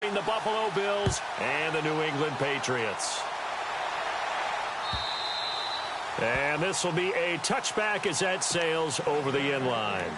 between the Buffalo Bills and the New England Patriots. And this will be a touchback as that sails over the end line.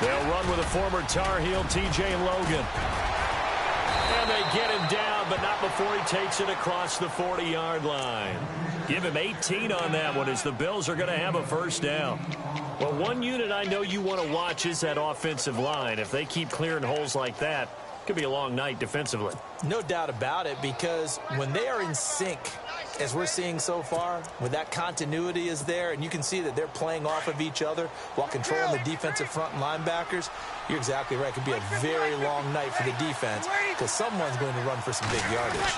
They'll run with a former Tar Heel, T.J. Logan. And they get him down, but not before he takes it across the 40-yard line. Give him 18 on that one as the Bills are going to have a first down. Well, one unit I know you want to watch is that offensive line. If they keep clearing holes like that, it could be a long night defensively. No doubt about it, because when they are in sync, as we're seeing so far, when that continuity is there, and you can see that they're playing off of each other while controlling the defensive front and linebackers, you're exactly right. It could be a very long night for the defense because someone's going to run for some big yardage.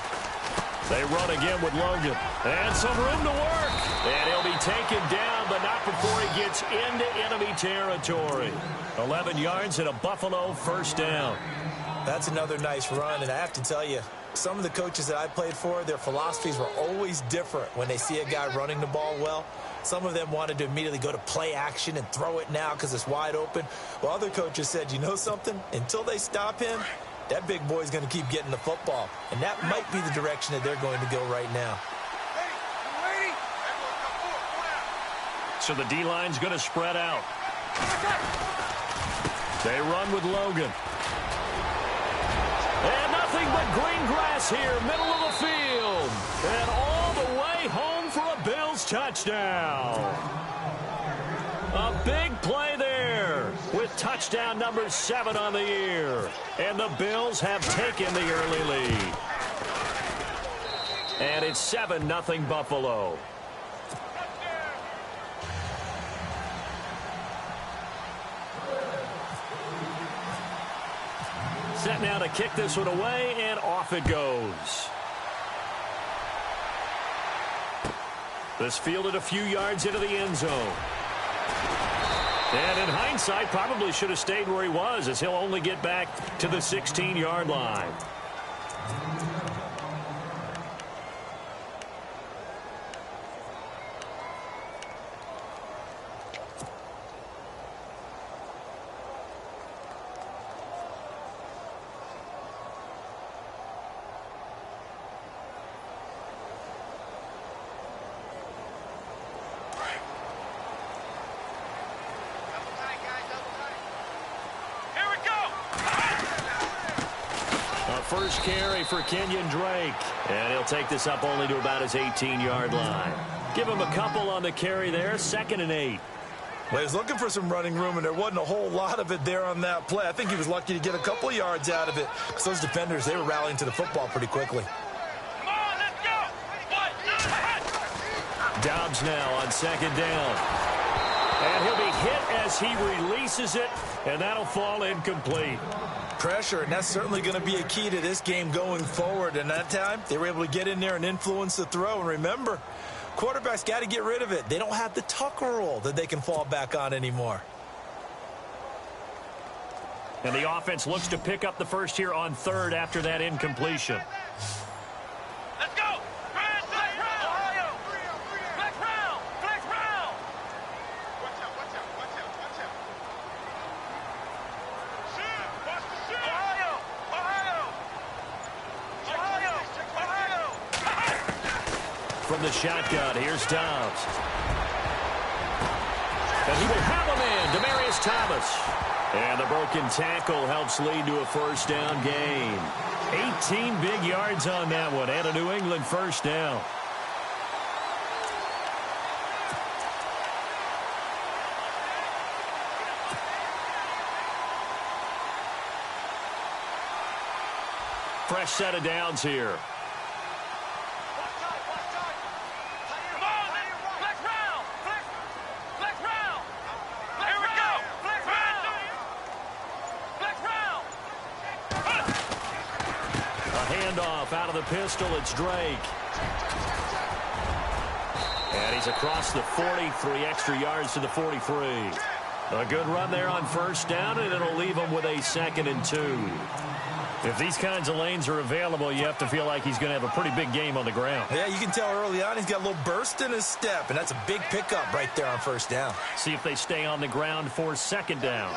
They run again with Logan. And some room to work. And he'll be taken down, but not before he gets into enemy territory. 11 yards and a Buffalo first down. That's another nice run, and I have to tell you, some of the coaches that I played for, their philosophies were always different when they see a guy running the ball well. Some of them wanted to immediately go to play action and throw it now because it's wide open. Well, other coaches said, you know something? Until they stop him, that big boy's going to keep getting the football. And that might be the direction that they're going to go right now. So the D-line's going to spread out. They run with Logan. And nothing but green grass here, middle of the field. And all the way home for a Bills touchdown. A big play there with touchdown number 7 on the year. And the Bills have taken the early lead. And it's 7-0 Buffalo. Set now to kick this one away, and off it goes. This fielded a few yards into the end zone. And in hindsight, probably should have stayed where he was, as he'll only get back to the 16-yard line. First carry for Kenyon Drake. And he'll take this up only to about his 18-yard line. Give him a couple on the carry there. 2nd and 8. Well, he was looking for some running room, and there wasn't a whole lot of it there on that play. I think he was lucky to get a couple of yards out of it because those defenders, they were rallying to the football pretty quickly. Come on, let's go. Dobbs now on 2nd down. And he'll be hit as he releases it, and that'll fall incomplete. Pressure, and that's certainly going to be a key to this game going forward. And that time, they were able to get in there and influence the throw. And remember, quarterbacks got to get rid of it. They don't have the Tucker rule that they can fall back on anymore. And the offense looks to pick up the first here on 3rd after that incompletion. Let's go. Flex round. Ohio. Flex round. Flex round. Watch out. Watch the shit. Ohio. From the shotgun, here's Dobbs. And he will have him in. Demaryius Thomas. And the broken tackle helps lead to a first down gain. 18 big yards on that one, and a New England first down. Fresh set of downs here. out of the pistol. It's Drake. And he's across the 40, 3 extra yards to the 43. A good run there on first down, and it'll leave him with a 2nd and 2. If these kinds of lanes are available, you have to feel like he's going to have a pretty big game on the ground. Yeah, you can tell early on he's got a little burst in his step, and that's a big pickup right there on first down. See if they stay on the ground for 2nd down.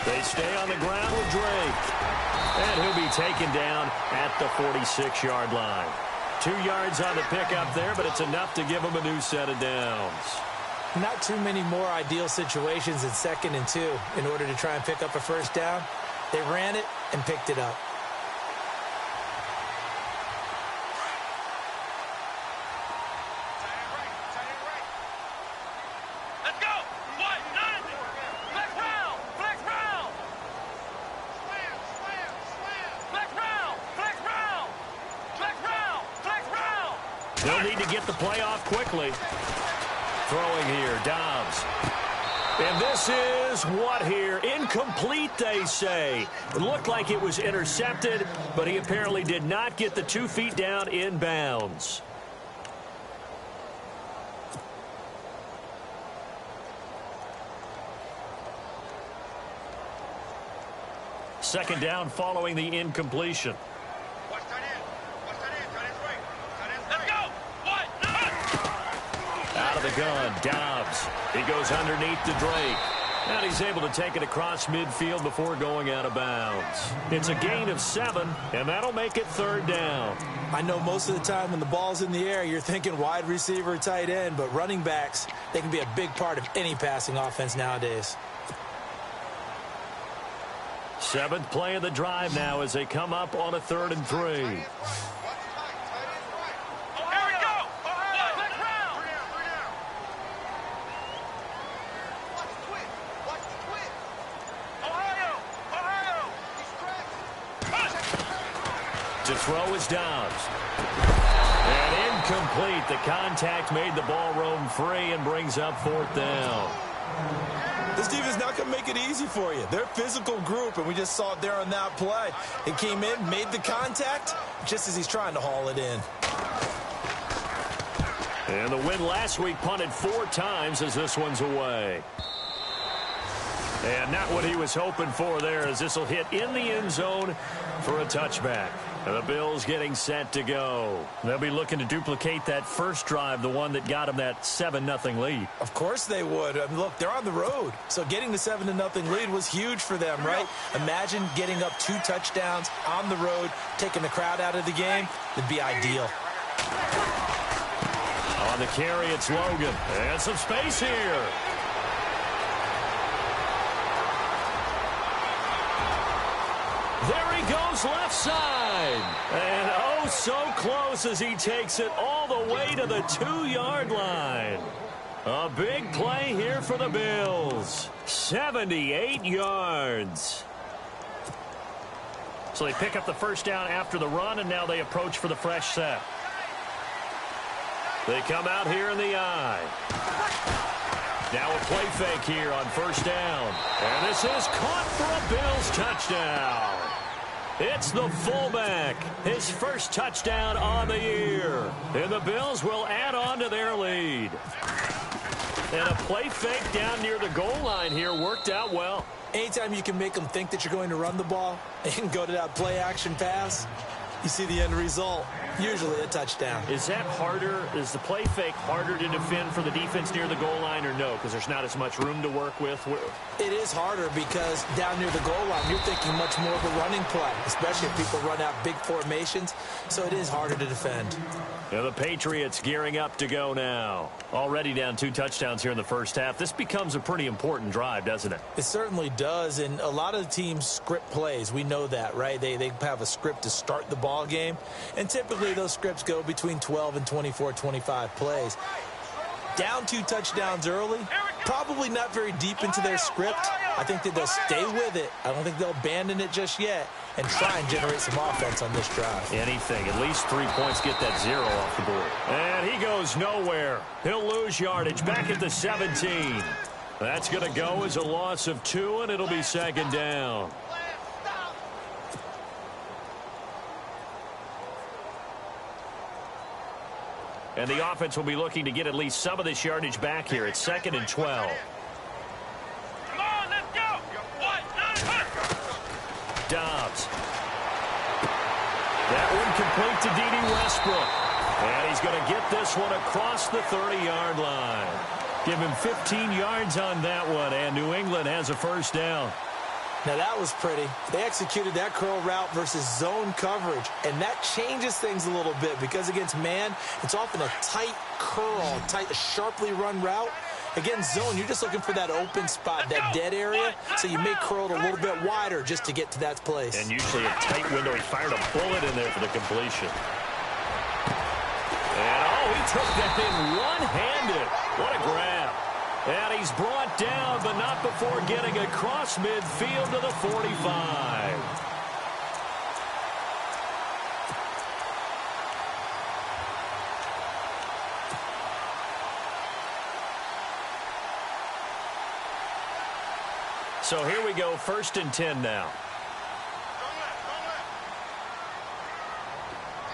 They stay on the ground with Drake. And he'll be taken down at the 46-yard line. 2 yards on the pickup there, but it's enough to give him a new set of downs. Not too many more ideal situations in 2nd and 2 in order to try and pick up a first down. They ran it and picked it up. They'll need to get the play off quickly. Throwing here, Dobbs. And this is what here? Incomplete, they say. It looked like it was intercepted, but he apparently did not get the 2 feet down in bounds. Second down following the incompletion. Out of the gun, Dobbs. He goes underneath to Drake. And he's able to take it across midfield before going out of bounds. It's a gain of 7, and that'll make it 3rd down. I know most of the time when the ball's in the air, you're thinking wide receiver, tight end, but running backs, they can be a big part of any passing offense nowadays. 7th play of the drive now as they come up on a 3rd and 3. To throw is Dobbs. And incomplete. The contact made the ball roam free and brings up 4th down. This defense is not going to make it easy for you. They're a physical group, and we just saw it there on that play. It came in, made the contact, just as he's trying to haul it in. And the win last week punted 4 times as this one's away. And not what he was hoping for there, as this will hit in the end zone for a touchback. And the Bills getting set to go. They'll be looking to duplicate that first drive, the one that got them that 7-0 lead. Of course they would. I mean, look, they're on the road. So getting the 7-0 lead was huge for them, right? Imagine getting up 2 touchdowns on the road, taking the crowd out of the game. It'd be ideal. On the carry, it's Logan. And some space here. There he goes left side. And oh, so close as he takes it all the way to the 2-yard line. A big play here for the Bills. 78 yards. So they pick up the first down after the run, and now they approach for the fresh set. They come out here in the eye. Now a play fake here on first down. And this is caught for a Bills touchdown. It's the fullback. His first touchdown on the year. And the Bills will add on to their lead. And a play fake down near the goal line here worked out well. Anytime you can make them think that you're going to run the ball and go to that play action pass, you see the end result. Usually a touchdown. Is that harder? Is the play fake harder to defend for the defense near the goal line or no? Because there's not as much room to work with? It is harder because down near the goal line, you're thinking much more of a running play, especially if people run out big formations. So it is harder to defend. Yeah, the Patriots gearing up to go now. Already down 2 touchdowns here in the first half. This becomes a pretty important drive, doesn't it? It certainly does, and a lot of the teams script plays. We know that, right? They have a script to start the ball game, and typically those scripts go between 12 and 24, 25 plays. Down 2 touchdowns early, probably not very deep into their script. I think that they'll stay with it. I don't think they'll abandon it just yet and try and generate some offense on this drive. Anything. At least 3 points, get that 0 off the board. And he goes nowhere. He'll lose yardage back at the 17. That's going to go as a loss of 2, and it'll be second down. And the offense will be looking to get at least some of this yardage back here. It's 2nd and 12. Come on, let's go. Dobbs. That one complete to D.D. Westbrook. And he's going to get this one across the 30-yard line. Give him 15 yards on that one, and New England has a first down. Now, that was pretty. They executed that curl route versus zone coverage, and that changes things a little bit because against man, it's often a tight curl, a sharply run route. Against zone, you're just looking for that open spot, that dead area, so you may curl it a little bit wider just to get to that place. And usually a tight window. He fired a bullet in there for the completion. And, he took that thing one-handed. What a grab. And he's brought down, but not before getting across midfield to the 45. So here we go, 1st and 10 now.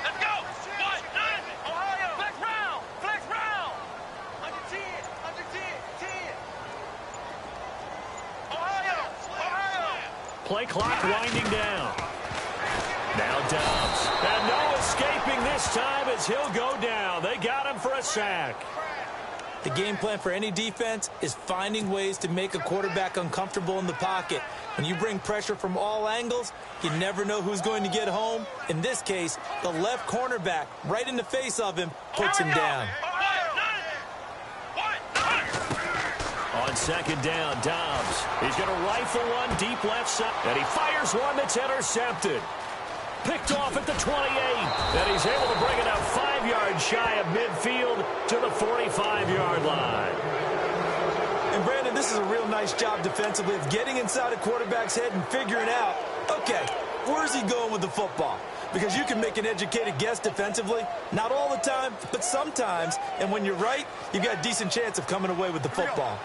Let's go. What? Ohio. Flex round. Under 10. Ohio. Play clock winding down. Now Dobbs. And no escaping this time as he'll go down. They got him for a sack. The game plan for any defense is finding ways to make a quarterback uncomfortable in the pocket. When you bring pressure from all angles, you never know who's going to get home. In this case, the left cornerback, right in the face of him, puts him down. On 2nd down, Dobbs. He's going to rifle one deep left side. And he fires one that's intercepted. Picked off at the 28. And he's able to bring it out 5 yards shy of midfield to the 45-yard line. And, Brandon, this is a real nice job defensively of getting inside a quarterback's head and figuring out, okay, where's he going with the football? Because you can make an educated guess defensively. Not all the time, but sometimes. And when you're right, you've got a decent chance of coming away with the football.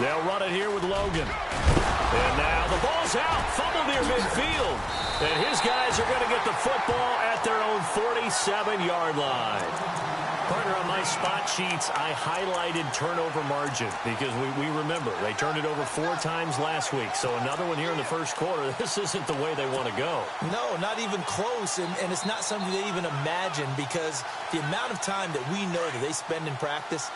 They'll run it here with Logan. And now the ball's out. Fumble near midfield. And his guys are going to get the football at their own 47-yard line. Partner, on my spot sheets, I highlighted turnover margin because we remember they turned it over 4 times last week. So another one here in the first quarter. This isn't the way they want to go. No, not even close. And it's not something they even imagine because the amount of time that we know that they spend in practice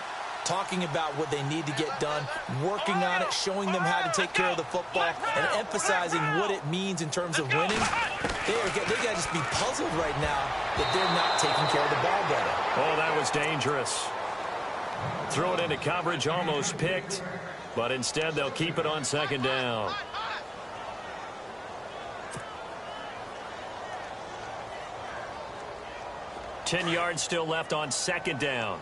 talking about what they need to get done, working on it, showing them how to take care of the football, and emphasizing what it means in terms of winning. They got to just be puzzled right now that they're not taking care of the ball better. Oh, that was dangerous. Throw it into coverage, almost picked, but instead they'll keep it on 2nd down. Ten yards still left on 2nd down.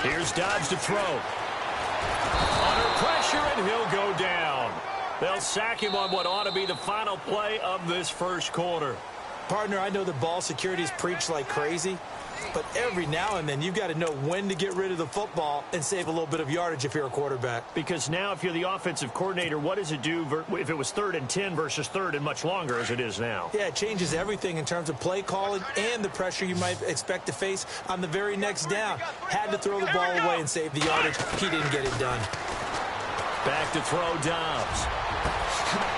Here's Dobbs to throw. Under pressure, and he'll go down. They'll sack him on what ought to be the final play of this first quarter. Partner, I know the ball security is preached like crazy, but every now and then you've got to know when to get rid of the football and save a little bit of yardage if you're a quarterback. Because now if you're the offensive coordinator, what does it do if it was 3rd and 10 versus 3rd and much longer as it is now? Yeah, it changes everything in terms of play calling and the pressure you might expect to face on the very next down. Had to throw the ball away and save the yardage. He didn't get it done. Back to throw Dobbs.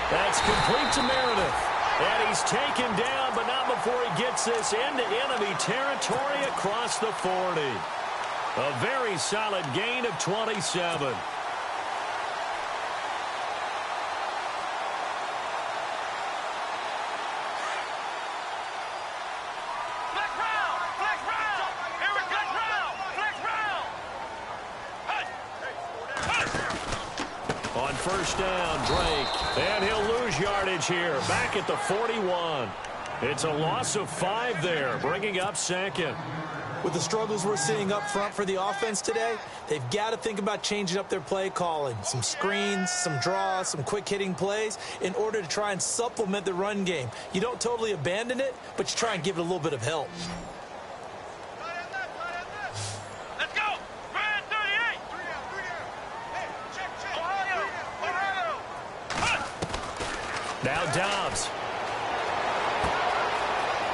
That's complete to Meredith. And he's taken down, but not before he gets this into enemy territory across the 40. A very solid gain of 27. On 1st down, Drake. And he'll lose yardage here. Back at the 41. It's a loss of 5 there, bringing up second. With the struggles we're seeing up front for the offense today, they've got to think about changing up their play calling. Some screens, some draws, some quick-hitting plays in order to try and supplement the run game. You don't totally abandon it, but you try and give it a little bit of help. Let's go! Brand 38! Ohio! Now Dobbs.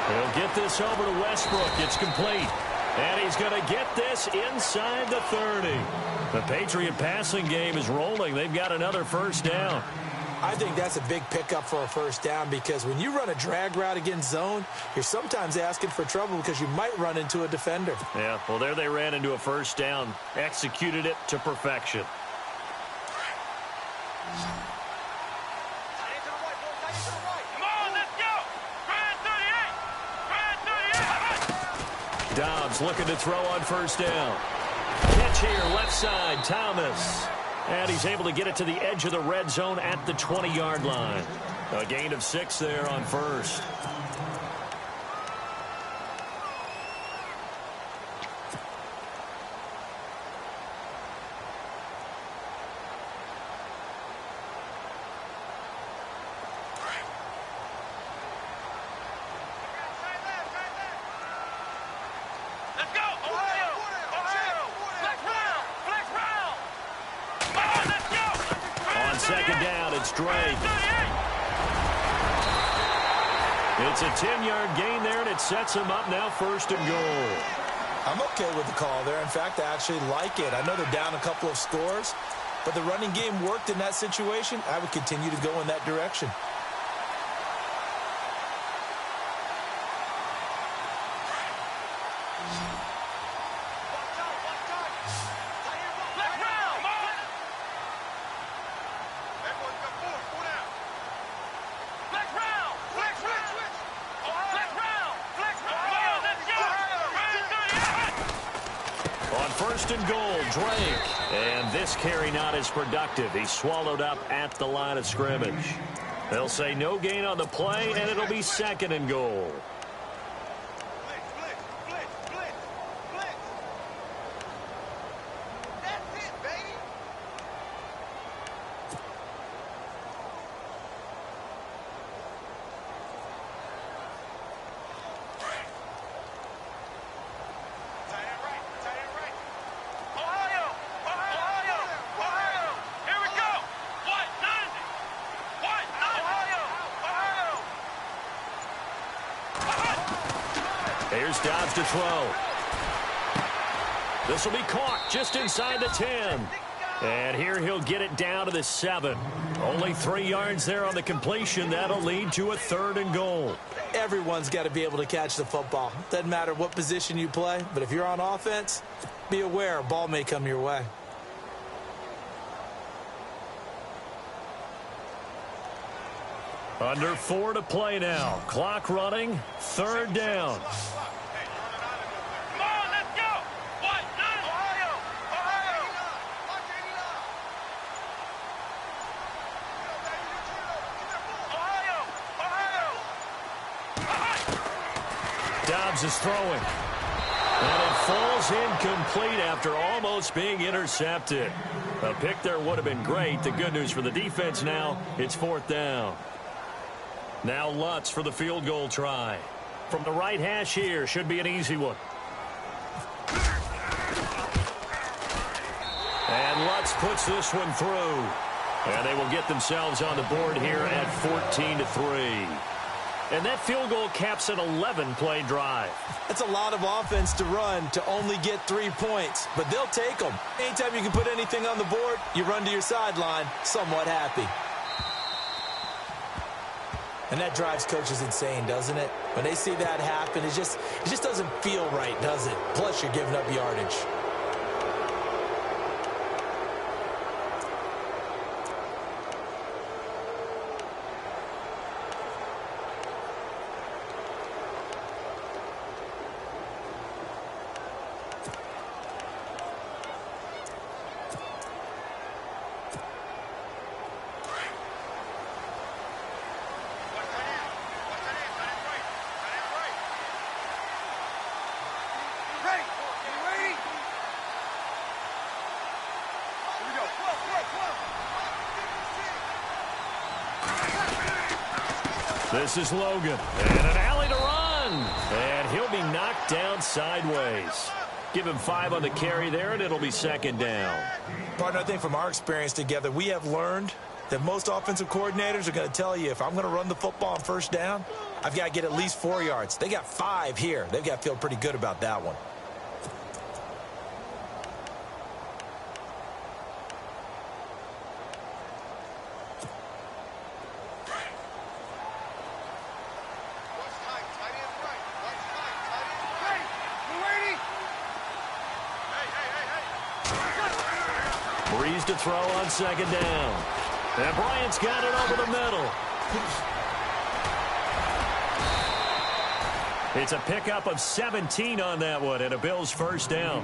He'll get this over to Westbrook. It's complete. And he's going to get this inside the 30. The Patriot passing game is rolling. They've got another first down. I think that's a big pickup for a first down because when you run a drag route against zone, you're sometimes asking for trouble because you might run into a defender. Yeah, well, there they ran into a first down. Executed it to perfection. Come on, let's go! Brand 38! Brand 38! Dobbs looking to throw on first down. Catch here, left side, Thomas. And he's able to get it to the edge of the red zone at the 20-yard line. A gain of 6 there on first. Let's go! Ohio! Ohio! Flex round! Flex round! Come on, let's go! On second down, it's Drake. It's a 10-yard gain there, and it sets him up now first and goal. I'm okay with the call there. In fact, I actually like it. I know they're down a couple of scores, but the running game worked in that situation. I would continue to go in that direction. Flex round! Come on! Flex round! Flex round! Flex round! Flex round! Come on, let's go! Brand 38! On first and goal, Drake. And this carry not as productive. He's swallowed up at the line of scrimmage. They'll say no gain on the play, and it'll be second and goal. That's it, baby! Ohio! Ohio! Ohio! Here we go! What? None of it! What? Ohio! Ohio! Here's Dobbs to throw. This will be caught just inside the 10. And here he'll get it down to the 7. Only 3 yards there on the completion. That'll lead to a third and goal. Everyone's got to be able to catch the football. Doesn't matter what position you play, but if you're on offense, be aware a ball may come your way. Under 4 to play now. Clock running. Third down. Come on, let's go! What? None? Ohio! Ohio! Ohio! Ohio! Dobbs is throwing. And it falls incomplete after almost being intercepted. A pick there would have been great. The good news for the defense now, it's fourth down. Now Lutz for the field goal try. From the right hash here, should be an easy one. And Lutz puts this one through. And they will get themselves on the board here at 14-3. And that field goal caps an 11-play drive. That's a lot of offense to run to only get 3 points, but they'll take them. Anytime you can put anything on the board, you run to your sideline somewhat happy. And that drives coaches insane, doesn't it? When they see that happen, it just doesn't feel right, does it? Plus, you're giving up yardage. Ready? You ready? Here we go. This is Logan. And an alley to run. And he'll be knocked down sideways. Give him 5 on the carry there, and it'll be second down. Partner, I think from our experience together, we have learned that most offensive coordinators are going to tell you, if I'm going to run the football on first down, I've got to get at least 4 yards. They got 5 here. They've got to feel pretty good about that one. Breeze to throw on second down. And Bryant's got it over the middle. It's a pickup of 17 on that one and a Bills first down.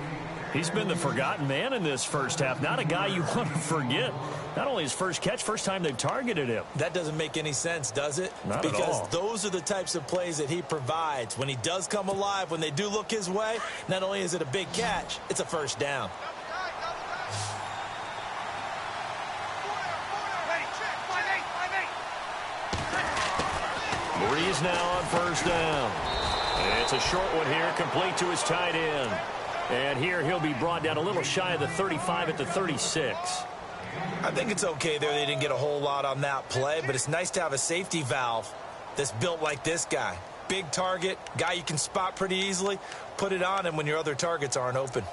He's been the forgotten man in this first half. Not a guy you want to forget. Not only his first catch, first time they've targeted him. That doesn't make any sense, does it? Not at all. Because those are the types of plays that he provides. When he does come alive, when they do look his way, not only is it a big catch, it's a first down. Breeze now on first down. It's a short one here, complete to his tight end. And here he'll be brought down a little shy of the 35 at the 36. I think it's okay there. They didn't get a whole lot on that play, but it's nice to have a safety valve that's built like this guy. Big target, guy you can spot pretty easily. Put it on him when your other targets aren't open.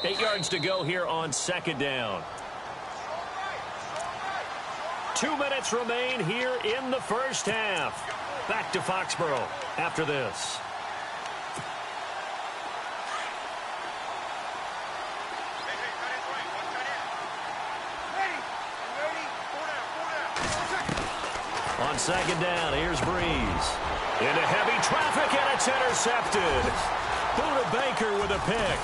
Eight yards to go here on second down. 2 minutes remain here in the first half. Back to Foxborough after this. On second down, here's Breeze. Into heavy traffic, and it's intercepted. Buda Baker with a pick.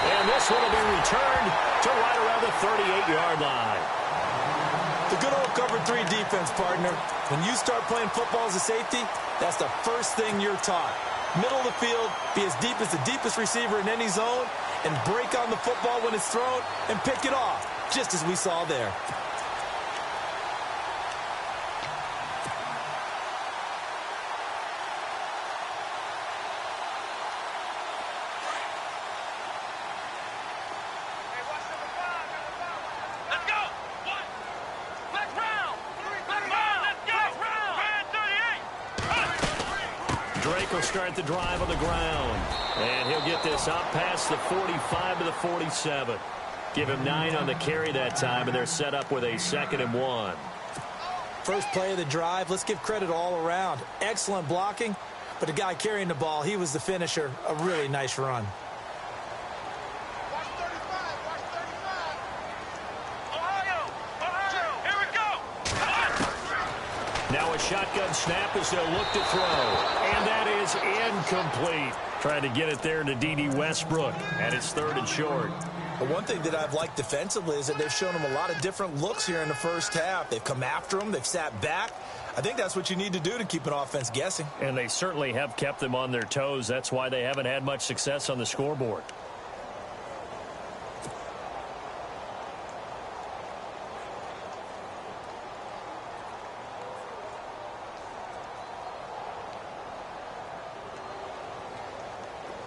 And this one will be returned to right around the 38-yard line. The good old cover 3 defense, partner. When you start playing football as a safety, that's the first thing you're taught. Middle of the field, be as deep as the deepest receiver in any zone, and break on the football when it's thrown and pick it off, just as we saw there. Drake will start the drive on the ground. And he'll get this up past the 45 to the 47. Give him 9 on the carry that time, and they're set up with a 2nd and 1. First play of the drive, let's give credit all around. Excellent blocking, but the guy carrying the ball, he was the finisher. A really nice run. Now a shotgun snap as they'll look to throw. And that is incomplete. Trying to get it there to D.D. Westbrook. And it's 3rd and short. But one thing that I've liked defensively is that they've shown him a lot of different looks here in the first half. They've come after him. They've sat back. I think that's what you need to do to keep an offense guessing. And they certainly have kept them on their toes. That's why they haven't had much success on the scoreboard.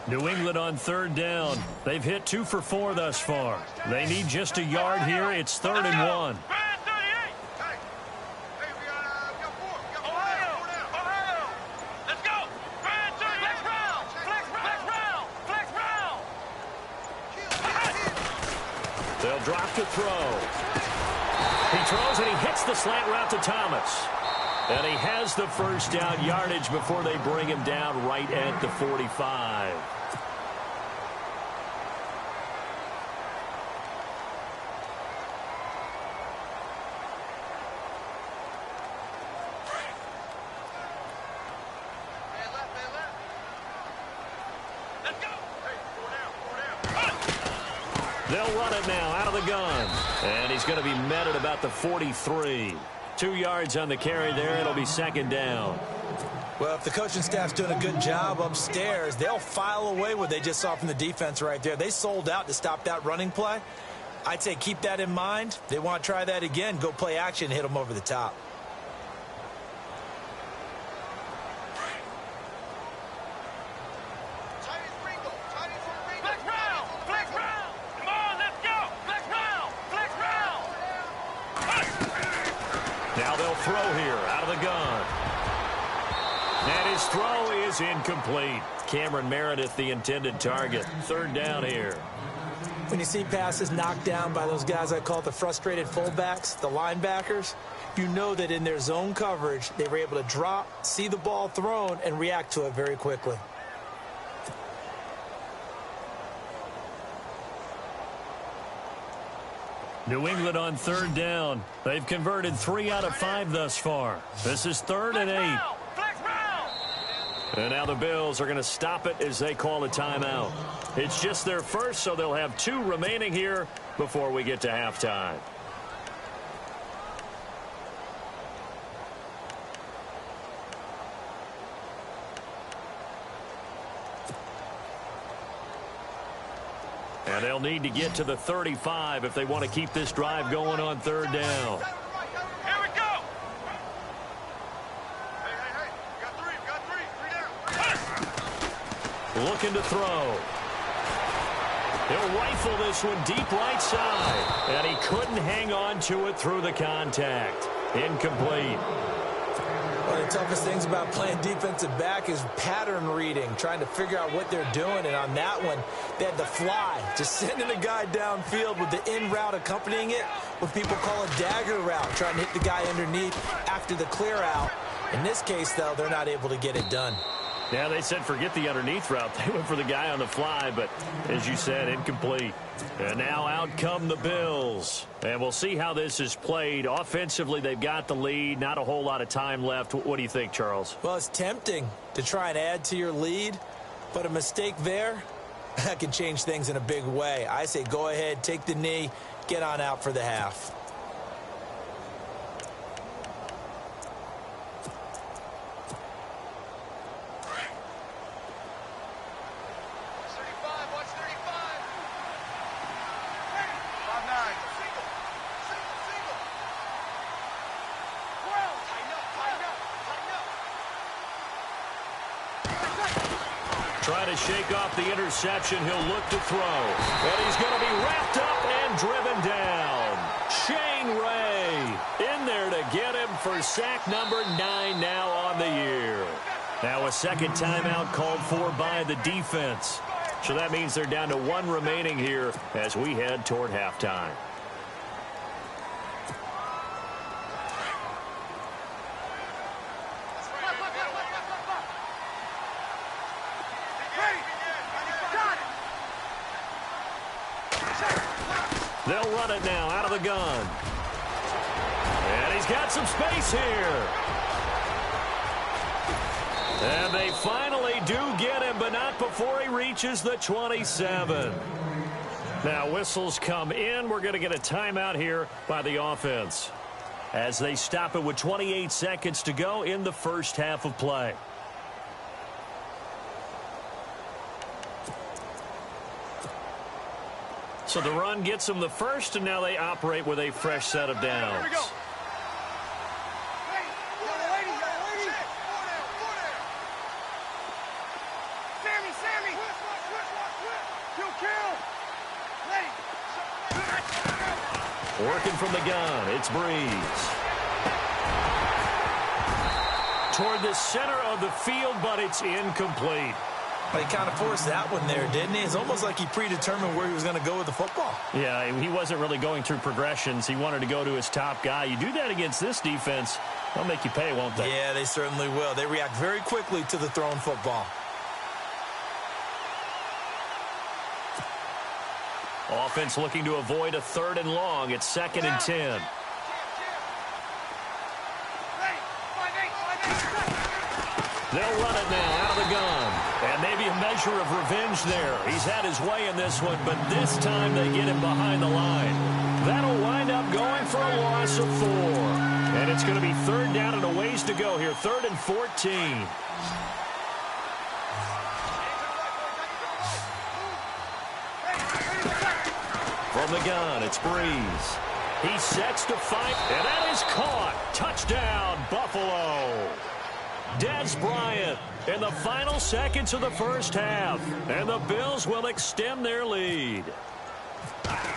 New England on 3rd down. They've hit 2 for 4 thus far. They need just a yard here. It's 3rd and 1. They'll drop to throw. He throws and he hits the slant route to Thomas. And he has the first down yardage before they bring him down right at the 45. They'll run it now out of the gun. And he's going to be met at about the 43. 2 yards on the carry there. It'll be second down. Well, if the coaching staff's doing a good job upstairs, they'll file away what they just saw from the defense right there. They sold out to stop that running play. I'd say keep that in mind. They want to try that again. Go play action, hit them over the top. Now they'll throw here out of the gun. And his throw is incomplete. Cameron Meredith, the intended target. Third down here. When you see passes knocked down by those guys I call the frustrated fullbacks, the linebackers, you know that in their zone coverage, they were able to drop, see the ball thrown, and react to it very quickly. New England on third down. They've converted 3 out of 5 thus far. This is 3rd and 8. And now the Bills are going to stop it as they call a timeout. It's just their first, so they'll have 2 remaining here before we get to halftime. And they'll need to get to the 35 if they want to keep this drive going on third down. Here we go. Hey. We got three down. Looking to throw. He'll rifle this one deep right side. And he couldn't hang on to it through the contact. Incomplete. One of the toughest things about playing defensive back is pattern reading, trying to figure out what they're doing. And on that one, they had the fly, just sending a guy downfield with the in route accompanying it, what people call a dagger route, trying to hit the guy underneath after the clear out. In this case, though, they're not able to get it done. Yeah, they said forget the underneath route. They went for the guy on the fly, but as you said, incomplete. And now out come the Bills. And we'll see how this is played. Offensively, they've got the lead. Not a whole lot of time left. What do you think, Charles? Well, it's tempting to try and add to your lead, but a mistake there, that can change things in a big way. I say go ahead, take the knee, get on out for the half. Trying to shake off the interception. He'll look to throw. And he's going to be wrapped up and driven down. Shane Ray in there to get him for sack number 9 now on the year. Now a second timeout called for by the defense. So that means they're down to 1 remaining here as we head toward halftime. They'll run it now out of the gun. And he's got some space here. And they finally do get him, but not before he reaches the 27. Now whistles come in. We're going to get a timeout here by the offense as they stop it with 28 seconds to go in the first half of play. So the run gets them the first, and now they operate with a fresh set of downs. Working from the gun, it's Breeze. Toward the center of the field, but it's incomplete. But he kind of forced that one there, didn't he? It's almost like he predetermined where he was going to go with the football. Yeah, he wasn't really going through progressions. He wanted to go to his top guy. You do that against this defense, they'll make you pay, won't they? Yeah, they certainly will. They react very quickly to the thrown football. Offense looking to avoid a 3rd and long. It's 2nd and 10. They'll run it now out of the gun. And maybe a measure of revenge there. He's had his way in this one, but this time they get him behind the line. That'll wind up going for a loss of 4. And it's going to be third down and a ways to go here. 3rd and 14. From the gun, it's Breeze. He sets to fight, and that is caught. Touchdown, Buffalo. Des Bryant in the final seconds of the first half. And the Bills will extend their lead.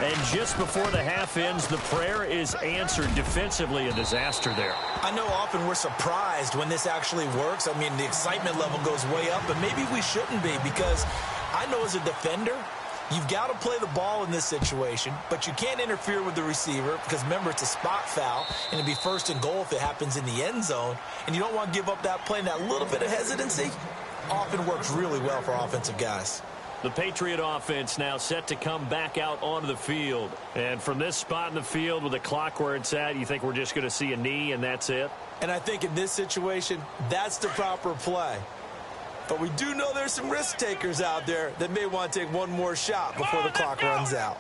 And just before the half ends, the prayer is answered. Defensively, a disaster there. I know often we're surprised when this actually works. I mean, the excitement level goes way up, but maybe we shouldn't be, because I know as a defender, you've got to play the ball in this situation, but you can't interfere with the receiver because, remember, it's a spot foul, and it'd be 1st and goal if it happens in the end zone, and you don't want to give up that play, and that little bit of hesitancy often works really well for offensive guys. The Patriot offense now set to come back out onto the field. And from this spot in the field with the clock where it's at, you think we're just going to see a knee and that's it? And I think in this situation, that's the proper play. But we do know there's some risk takers out there that may want to take one more shot before the clock runs out.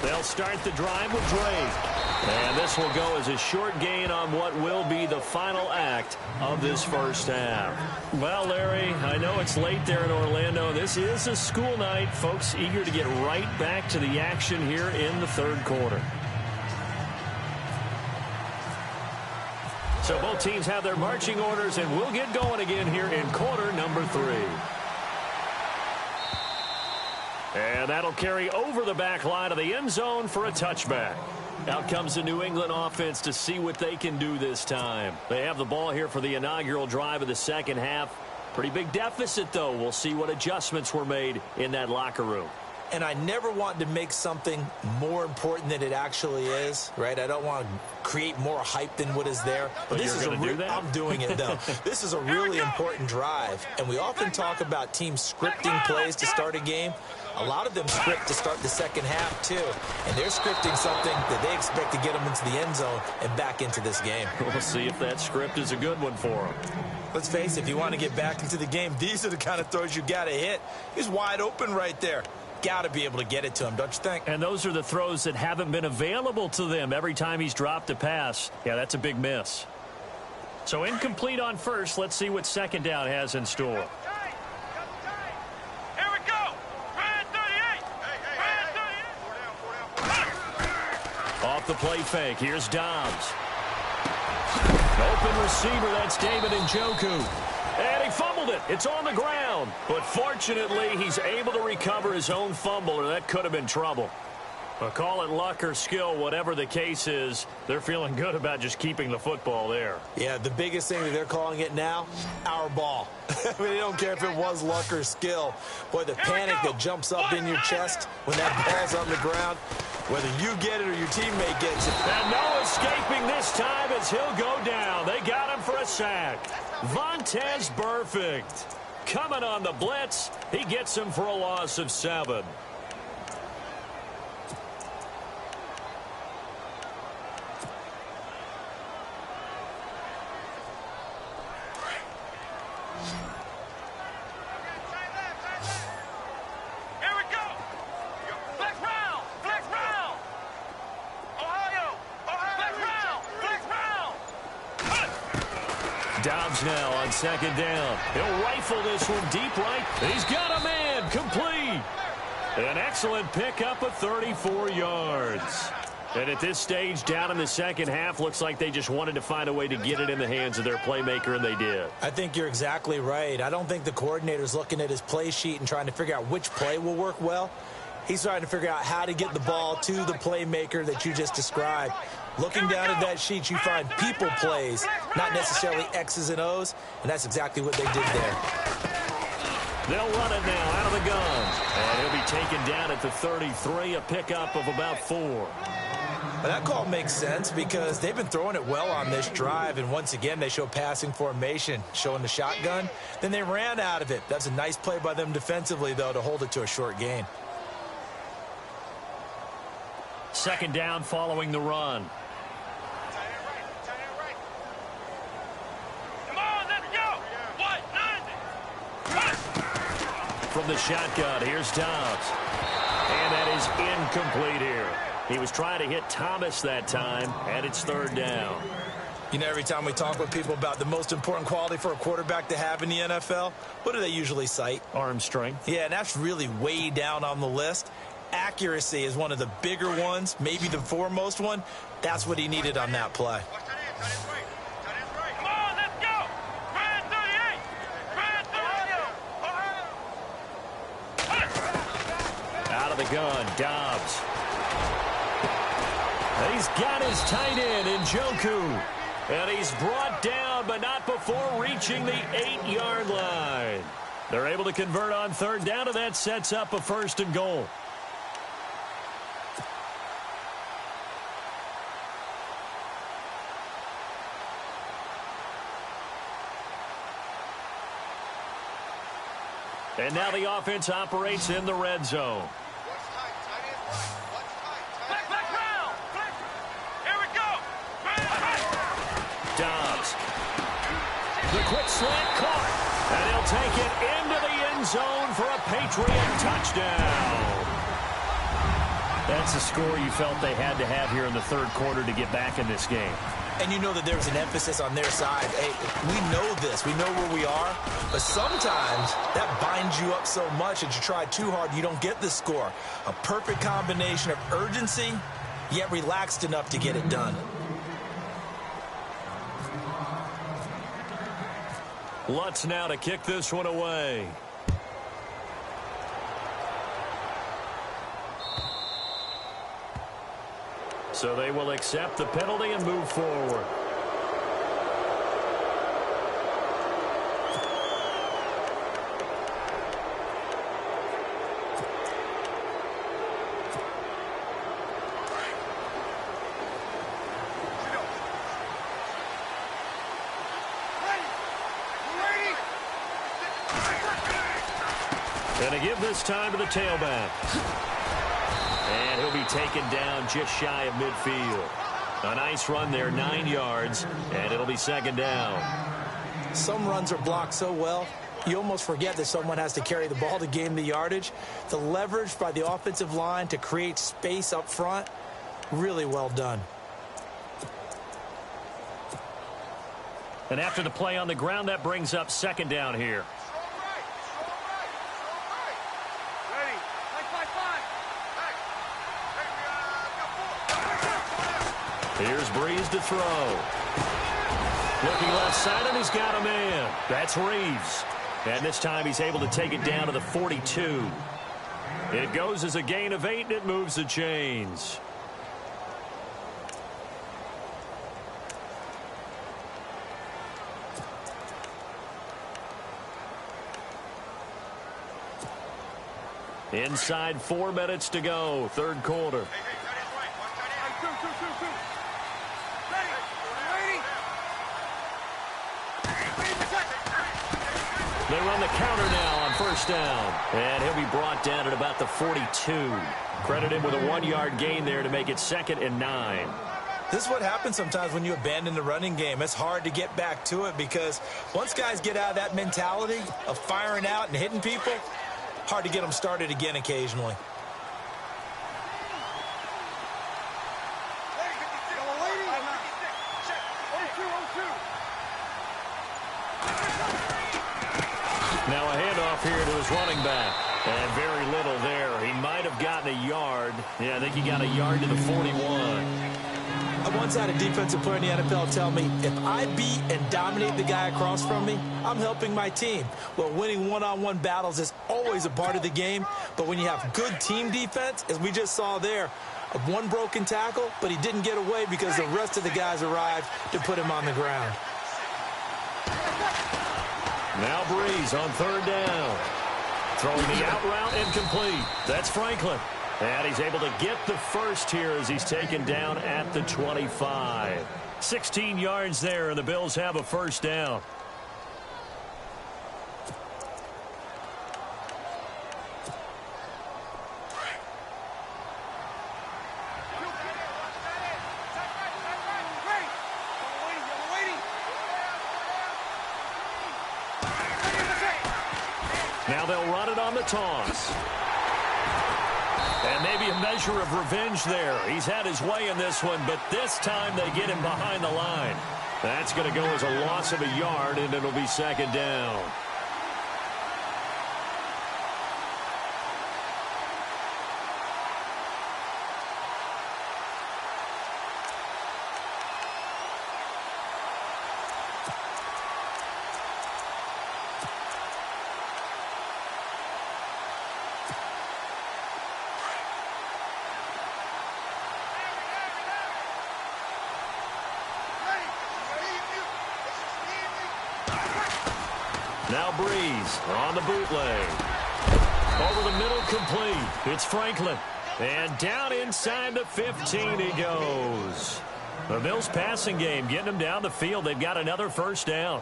They'll start the drive with Drake. And this will go as a short gain on what will be the final act of this first half. Well, Larry, I know it's late there in Orlando. This is a school night. Folks eager to get right back to the action here in the 3rd quarter. So both teams have their marching orders, and we'll get going again here in quarter number 3. And that'll carry over the back line of the end zone for a touchback. Out comes the New England offense to see what they can do this time. They have the ball here for the inaugural drive of the second half. Pretty big deficit, though. We'll see what adjustments were made in that locker room. And I never want to make something more important than it actually is, right? I don't want to create more hype than what is there. But this is I'm doing it, though. This is a really important drive. And we often talk about teams scripting plays to start a game. A lot of them script to start the second half, too. And they're scripting something that they expect to get them into the end zone and back into this game. We'll see if that script is a good one for them. Let's face it, if you want to get back into the game, these are the kind of throws you got to hit. He's wide open right there. Got to be able to get it to him, don't you think? And those are the throws that haven't been available to them every time he's dropped a pass. Yeah, that's a big miss. So incomplete on first. Let's see what second down has in store. Off the play fake. Here's Dobbs. Open receiver. That's David Njoku. And he fumbled it. It's on the ground. But fortunately, he's able to recover his own fumble, or that could have been trouble. But call it luck or skill, whatever the case is, they're feeling good about just keeping the football there. Yeah, the biggest thing that they're calling it now, our ball. I mean, they don't care if it was luck or skill. Boy, the panic that jumps up in your chest when that ball's on the ground, whether you get it or your teammate gets it. And no escaping this time as he'll go down. They got him for a sack. Vontaze Burfict coming on the blitz. He gets him for a loss of 7. Dobbs now on second down. He'll rifle this one deep right. He's got a man. Complete. An excellent pickup of 34 yards. And at this stage, down in the second half, looks like they just wanted to find a way to get it in the hands of their playmaker, and they did. I think you're exactly right. I don't think the coordinator's looking at his play sheet and trying to figure out which play will work well. He's trying to figure out how to get the ball to the playmaker that you just described. Looking down at that sheet, you find people plays, not necessarily X's and O's, and that's exactly what they did there. They'll run it now out of the gun. And he'll be taken down at the 33, a pickup of about 4. Well, that call makes sense because they've been throwing it well on this drive, and once again, they show passing formation, showing the shotgun. Then they ran out of it. That's a nice play by them defensively, though, to hold it to a short gain. Second down following the run. From the shotgun, here's Dobbs. And that is incomplete here. He was trying to hit Thomas that time, and it's third down. You know, every time we talk with people about the most important quality for a quarterback to have in the NFL, what do they usually cite? Arm strength. Yeah, and that's really way down on the list. Accuracy is one of the bigger ones, maybe the foremost one. That's what he needed on that play. Come on, let's go. Brand 38. Brand 38. Out of the gun, Dobbs. He's got his tight end in Njoku. And he's brought down, but not before reaching the 8-yard line. They're able to convert on third down, and that sets up a 1st and goal. And now the offense operates in the red zone. Black ground. Here we go. Dobbs. The quick slant caught. And he'll take it into the end zone for a Patriot touchdown. That's a score you felt they had to have here in the third quarter to get back in this game. And you know that there's an emphasis on their side. Hey, we know this. We know where we are. But sometimes that binds you up so much that you try too hard, you don't get the score. A perfect combination of urgency, yet relaxed enough to get it done. Lutz now to kick this one away. So they will accept the penalty and move forward. Going to give this time to the tailback. And he'll be taken down just shy of midfield. A nice run there, 9 yards, and it'll be second down. Some runs are blocked so well, you almost forget that someone has to carry the ball to gain the yardage. The leverage by the offensive line to create space up front, really well done. And after the play on the ground, that brings up second down here. Here's Breeze to throw. Looking left side, and he's got a man. That's Reeves. And this time he's able to take it down to the 42. It goes as a gain of 8, and it moves the chains. Inside 4 minutes to go, third quarter. They run the counter now on first down. And he'll be brought down at about the 42. Credit him with a 1-yard gain there to make it 2nd and 9. This is what happens sometimes when you abandon the running game. It's hard to get back to it because once guys get out of that mentality of firing out and hitting people, hard to get them started again occasionally. Now a handoff here to his running back. And very little there. He might have gotten a yard. Yeah, I think he got a yard to the 41. I once had a defensive player in the NFL tell me, if I beat and dominate the guy across from me, I'm helping my team. Well, winning one-on-one battles is always a part of the game, but when you have good team defense, as we just saw there, one broken tackle, but he didn't get away because the rest of the guys arrived to put him on the ground. Now Breeze on third down. Throwing the out route incomplete. That's Franklin. And he's able to get the first here as he's taken down at the 25. 16 yards there, and the Bills have a first down. Now they'll run it on the toss. And maybe a measure of revenge there. He's had his way in this one, but this time they get him behind the line. That's going to go as a loss of a yard, and it'll be second down. Now Breeze on the bootleg. Over the middle, complete. It's Franklin. And down inside the 15 he goes. The Bills passing game getting them down the field. They've got another first down.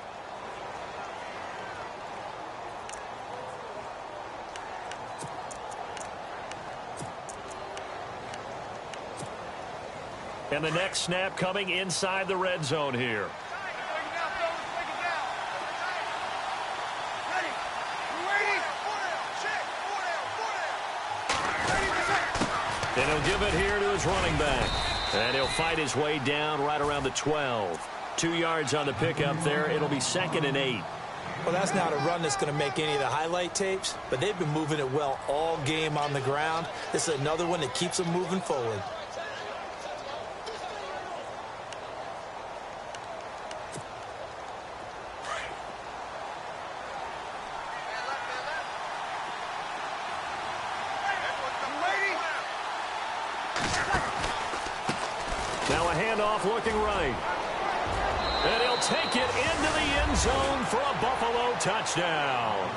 And the next snap coming inside the red zone here. And he'll give it here to his running back. And he'll fight his way down right around the 12. 2 yards on the pickup there. It'll be 2nd and 8. Well, that's not a run that's going to make any of the highlight tapes, but they've been moving it well all game on the ground. This is another one that keeps them moving forward. Now a handoff looking right. And he'll take it into the end zone for a Buffalo touchdown.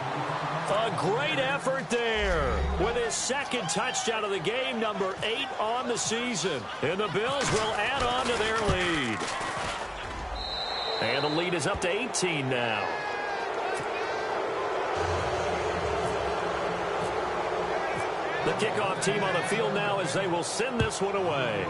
A great effort there with his 2nd touchdown of the game, number 8 on the season. And the Bills will add on to their lead. And the lead is up to 18 now. The kickoff team on the field now as they will send this one away.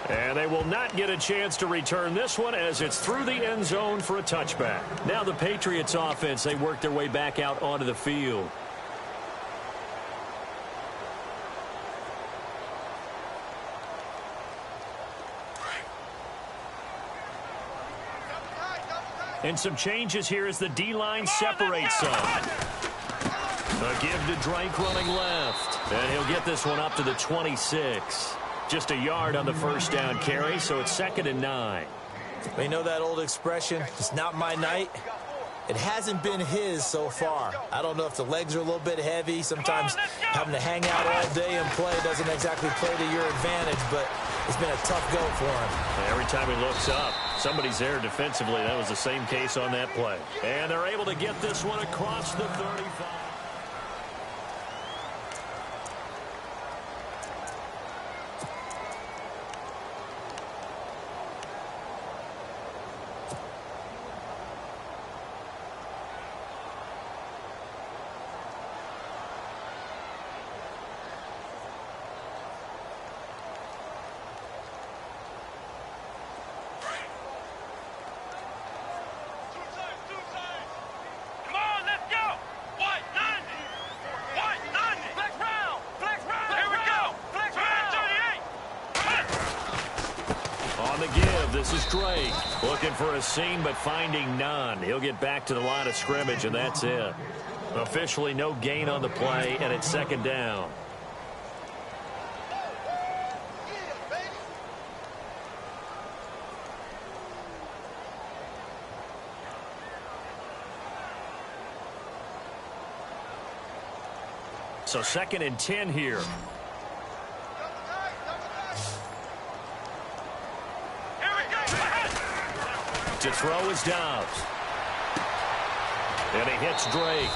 And they will not get a chance to return this one as it's through the end zone for a touchback. Now the Patriots offense, they work their way back out onto the field. And some changes here as the D-line separates some. A give to Drake running left. And he'll get this one up to the 26. Just a yard on the first down carry, so it's 2nd and 9. We know that old expression, it's not my night. It hasn't been his so far. I don't know if the legs are a little bit heavy. Sometimes having to hang out all day and play doesn't exactly play to your advantage, but it's been a tough go for him. Every time he looks up, somebody's there defensively. That was the same case on that play. And they're able to get this one across the 35. This is Drake looking for a seam but finding none. He'll get back to the line of scrimmage, and that's it. Officially no gain on the play, and it's 2nd down. So 2nd and 10 here. To throw is Dobbs. And he hits Drake.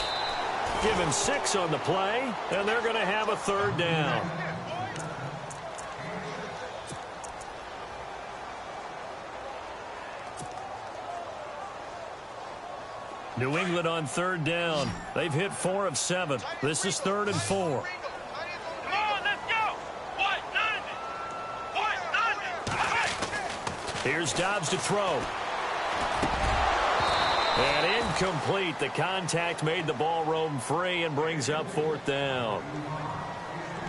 Give him 6 on the play, and they're going to have a 3rd down. New England on 3rd down. They've hit 4 of 7. This is 3rd and 4. Here's Dobbs to throw. And in Incomplete. The contact made the ball roam free and brings up fourth down.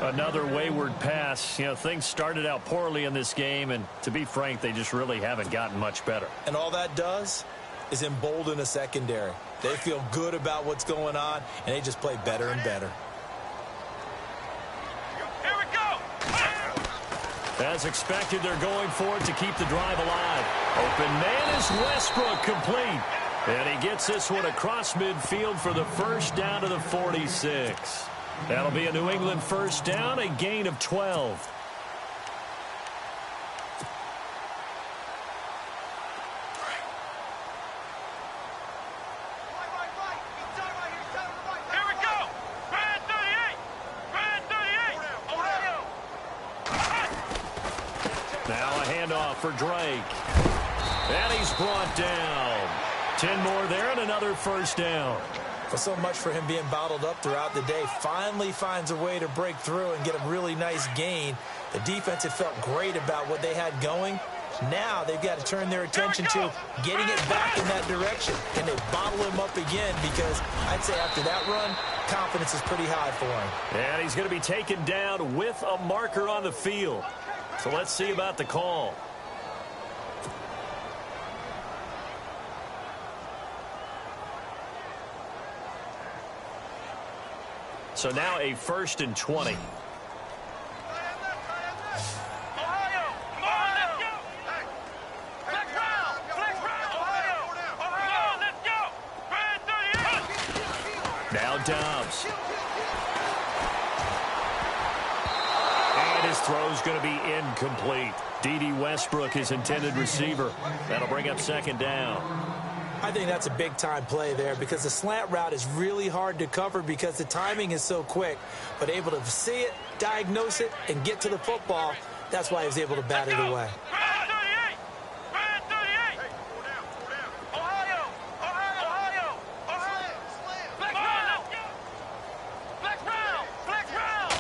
Another wayward pass. You know, things started out poorly in this game, and to be frank, they just really haven't gotten much better. And all that does is embolden a secondary. They feel good about what's going on, and they just play better and better. Here we go. As expected, they're going for it to keep the drive alive. Open man is Westbrook, complete. And he gets this one across midfield for the first down to the 46. That'll be a New England first down, a gain of 12. Here we go. Brand 38. Brand 38. Ohio. Now a handoff for Drake. And he's brought down. 10 more there and another first down. Well, so much for him being bottled up throughout the day. Finally finds a way to break through and get a really nice gain. The defense had felt great about what they had going. Now they've got to turn their attention to getting it back in that direction. Can they bottle him up again? Because I'd say after that run, confidence is pretty high for him. And he's going to be taken down with a marker on the field. So let's see about the call. So now a 1st and 20. Ohio. Come on, let's go. Flex round. Flex round. Ohio. Come on, let's go. Brand 38. Now Dobbs. And his throw's going to be incomplete. D.D. Westbrook, his intended receiver. That'll bring up second down. I think that's a big-time play there because the slant route is really hard to cover because the timing is so quick. But able to see it, diagnose it, and get to the football, that's why he was able to bat it away. Brand 38. Brand 38. Ohio. Ohio. Ohio. Flex round. Flex round. Flex round.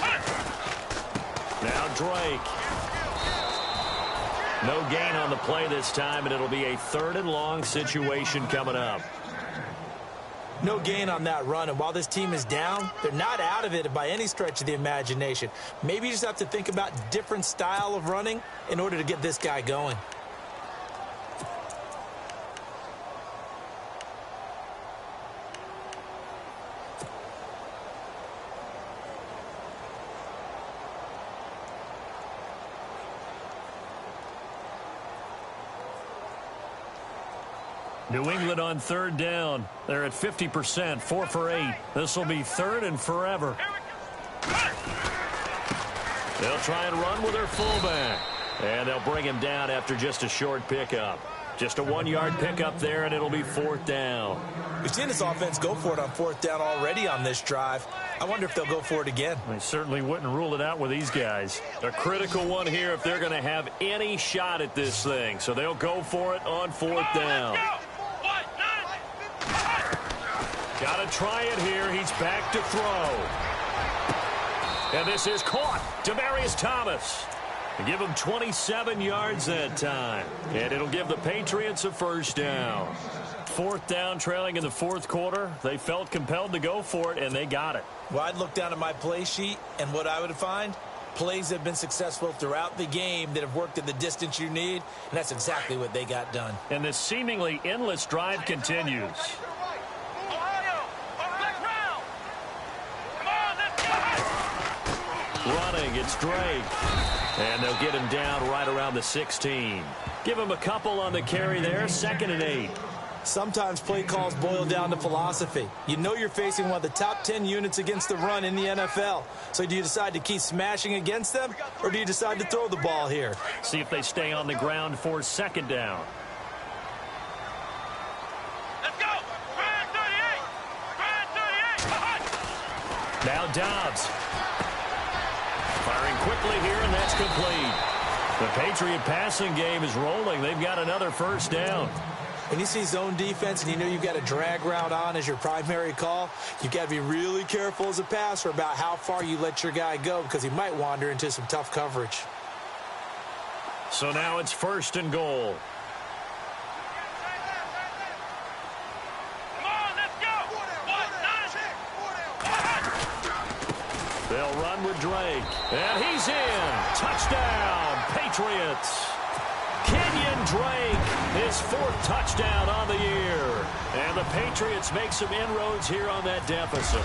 Now Drake. No gain on the play this time, and it'll be a 3rd and long situation coming up. No gain on that run, and while this team is down, they're not out of it by any stretch of the imagination. Maybe you just have to think about different style of running in order to get this guy going. New England on 3rd down. They're at 50%, 4 for 8. This will be 3rd and forever. They'll try and run with their fullback. And they'll bring him down after just a short pickup. Just a 1-yard pickup there, and it'll be 4th down. We've seen this offense go for it on 4th down already on this drive. I wonder if they'll go for it again. They certainly wouldn't rule it out with these guys. A critical one here if they're going to have any shot at this thing. So they'll go for it on 4th down. Got to try it here. He's back to throw. And this is caught. Demaryius Thomas. They give him 27 yards that time. And it'll give the Patriots a first down. 4th down, trailing in the 4th quarter. They felt compelled to go for it, and they got it. Well, I'd look down at my play sheet, and what I would find, plays that have been successful throughout the game that have worked at the distance you need, and that's exactly what they got done. And this seemingly endless drive continues. Running, it's Drake. And they'll get him down right around the 16. Give him a couple on the carry there, 2nd and 8. Sometimes play calls boil down to philosophy. You know you're facing one of the top 10 units against the run in the NFL. So do you decide to keep smashing against them, or do you decide to throw the ball here? See if they stay on the ground for 2nd down. Let's go! Brand 38! Brand 38! Now Dobbs. Firing quickly here, and that's complete. The Patriot passing game is rolling. They've got another first down. When you see zone defense and you know you've got a drag route on as your primary call, you've got to be really careful as a passer about how far you let your guy go because he might wander into some tough coverage. So now it's 1st and goal. Come on, with Drake. And he's in. Touchdown, Patriots. Kenyon Drake, his 4th touchdown on the year. And the Patriots make some inroads here on that deficit.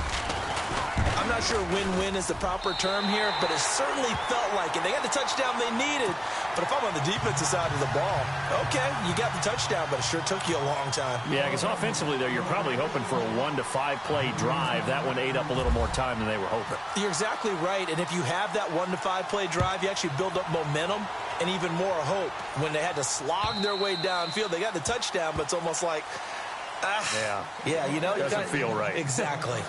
I'm not sure win-win is the proper term here, but it certainly felt like it. They got the touchdown they needed, but if I'm on the defensive side of the ball, okay, you got the touchdown, but it sure took you a long time. Yeah, because offensively there, you're probably hoping for a 1 to 5 play drive. That one ate up a little more time than they were hoping. You're exactly right, and if you have that 1 to 5 play drive, you actually build up momentum and even more hope. When they had to slog their way downfield, they got the touchdown, but it's almost like, you know, doesn't feel right. Exactly.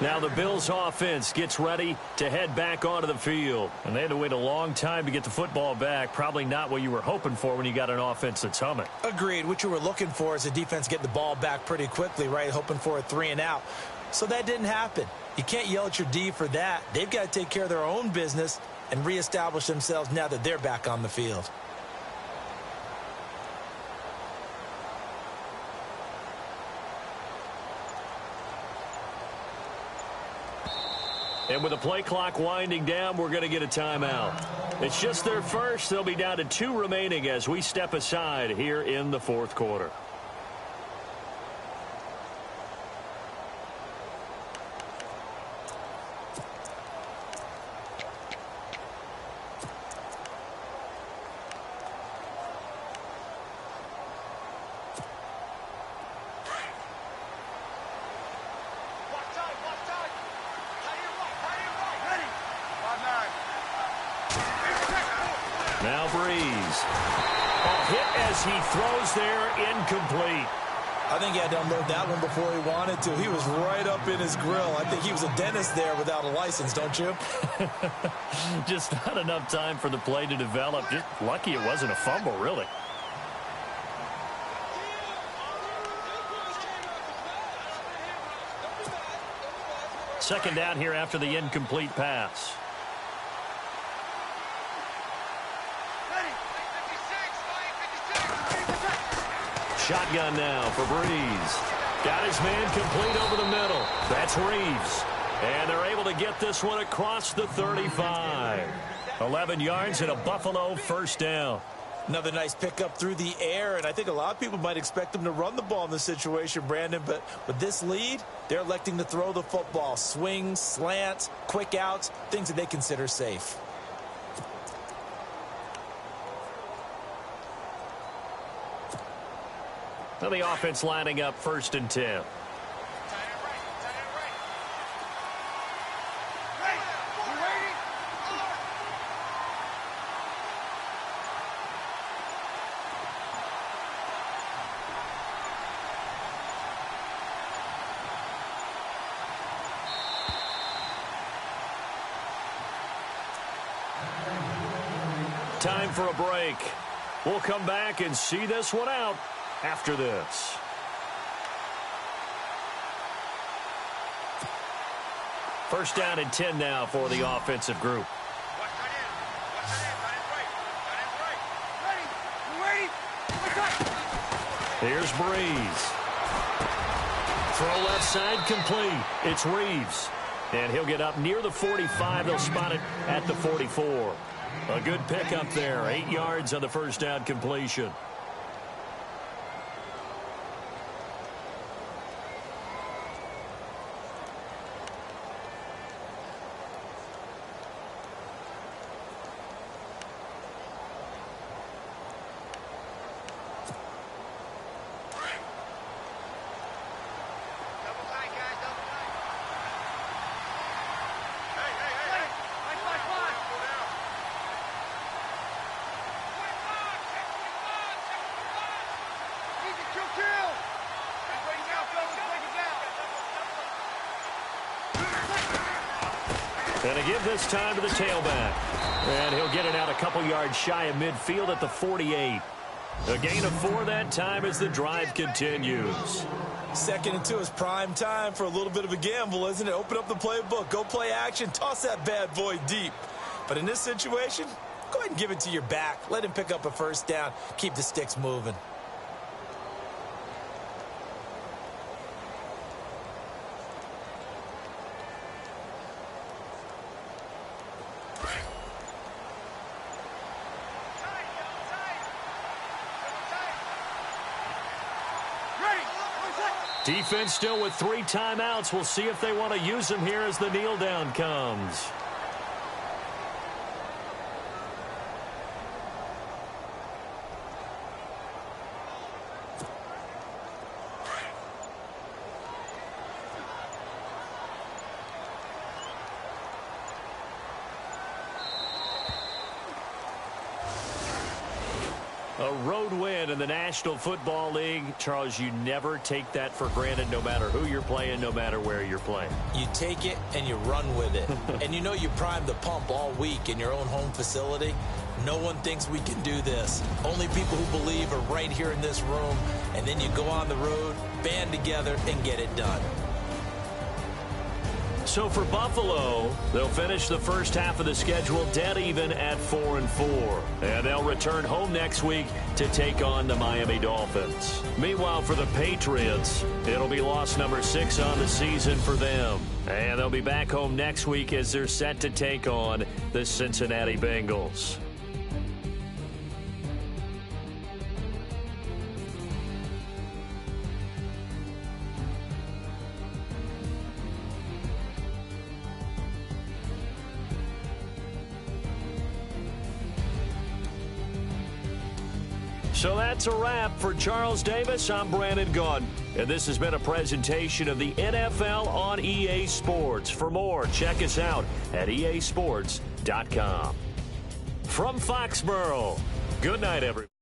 Now the Bills offense gets ready to head back onto the field. And they had to wait a long time to get the football back. Probably not what you were hoping for when you got an offense that's humming. Agreed. What you were looking for is a defense getting the ball back pretty quickly, right? Hoping for a 3 and out. So that didn't happen. You can't yell at your D for that. They've got to take care of their own business and reestablish themselves now that they're back on the field. And with the play clock winding down, we're going to get a timeout. It's just their first. They'll be down to 2 remaining as we step aside here in the 4th quarter. Now Breeze. A hit as he throws there, incomplete. I think he had to unload that one before he wanted to. He was right up in his grill. I think he was a dentist there without a license, don't you? Just not enough time for the play to develop. Just lucky it wasn't a fumble, really. Second down here after the incomplete pass. Shotgun now for Breeze. Got his man complete over the middle. That's Reeves. And they're able to get this one across the 35. 11 yards and a Buffalo first down. Another nice pickup through the air, and I think a lot of people might expect them to run the ball in this situation, Brandon, but with this lead, they're electing to throw the football. Swings, slants, quick outs, things that they consider safe. Now the offense lining up 1st and 10. Time for a break. We'll come back and see this one out after this. First down and 10 now for the offensive group. Here's Breeze. Throw left side complete. It's Reeves. And he'll get up near the 45. They'll spot it at the 44. A good pickup there. 8 yards on the first down completion. And to give this time to the tailback. And he'll get it out a couple yards shy of midfield at the 48. A gain of 4 that time as the drive continues. 2nd and 2 is prime time for a little bit of a gamble, isn't it? Open up the playbook, go play action, toss that bad boy deep. But in this situation, go ahead and give it to your back. Let him pick up a first down. Keep the sticks moving. Defense still with 3 timeouts. We'll see if they want to use them here as the kneel down comes. A road win in the National Football League. Charles, you never take that for granted no matter who you're playing, no matter where you're playing. You take it and you run with it. And you know you primed the pump all week in your own home facility. No one thinks we can do this. Only people who believe are right here in this room. And then you go on the road, band together, and get it done. So for Buffalo, they'll finish the first half of the schedule dead even at 4-4. And they'll return home next week to take on the Miami Dolphins. Meanwhile, for the Patriots, it'll be loss number 6 on the season for them. And they'll be back home next week as they're set to take on the Cincinnati Bengals. So that's a wrap. For Charles Davis, I'm Brandon Gaudin. And this has been a presentation of the NFL on EA Sports. For more, check us out at easports.com. From Foxborough, good night, everyone.